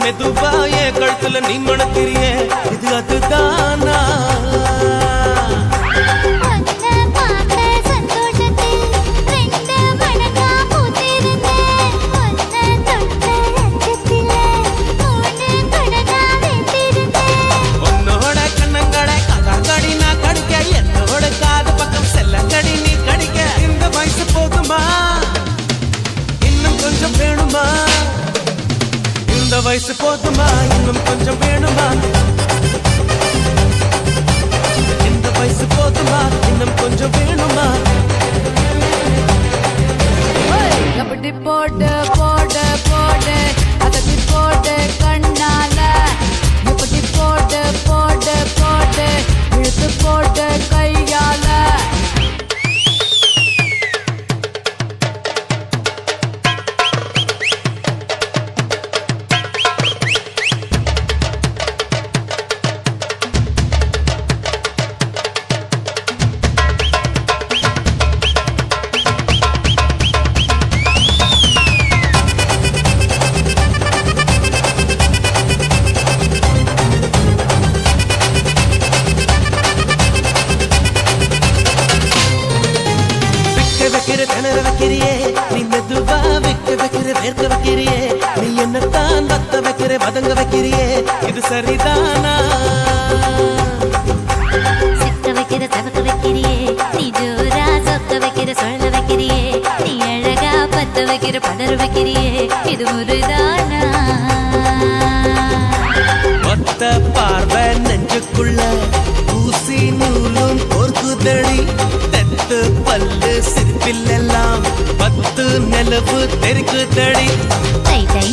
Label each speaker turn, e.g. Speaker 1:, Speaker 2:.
Speaker 1: மெதுவா என் கழுத்துல நீ மணக்கிறிய இது அதுதானா உன்னோட கண்ணங்கடை கதாங்கடி நான் கடிக்க என்னோட காது பக்கம் செல்லங்கடி நீ கடிக்க இந்த வயசு போதுமா இன்னும் கொஞ்சம் வேணுமா இந்த வயசு போதுமா இன்னும் கொஞ்சம் வேணுமா இந்த வயசு போதுமா இன்னும் கொஞ்சம் வேணுமா
Speaker 2: கபடி போடு போடு போடு அதட்டி போடு கண்ணால கபடி போடு போடு போடு இழுத்து போடு கையால
Speaker 1: திணற வைக்கிறியே நீ மெதுவா வைக்கிற வேர்க்க வைக்கிறியே நீ என்னத்தான் வத்த வைக்கிற வதங்க வைக்கிறியே இது சரிதானா
Speaker 3: சிக்க வைக்கிற தவக்க வைக்கிறியே நீ ஜோரா சொக்க வைக்கிற சொல்ல வைக்கிறியே நீ அழகா பத்த வைக்கிற பதற வைக்கிறியே இது முருதானா
Speaker 1: ஒத்த பார்வை நெஞ்சுக்குள்ள ஊசி நூலும் பொறுக்குதடி தெத்து பல்லு சிரிப்பில் எல்லாம் பத்து நிலவு தெரிக்குதடி
Speaker 3: தை தை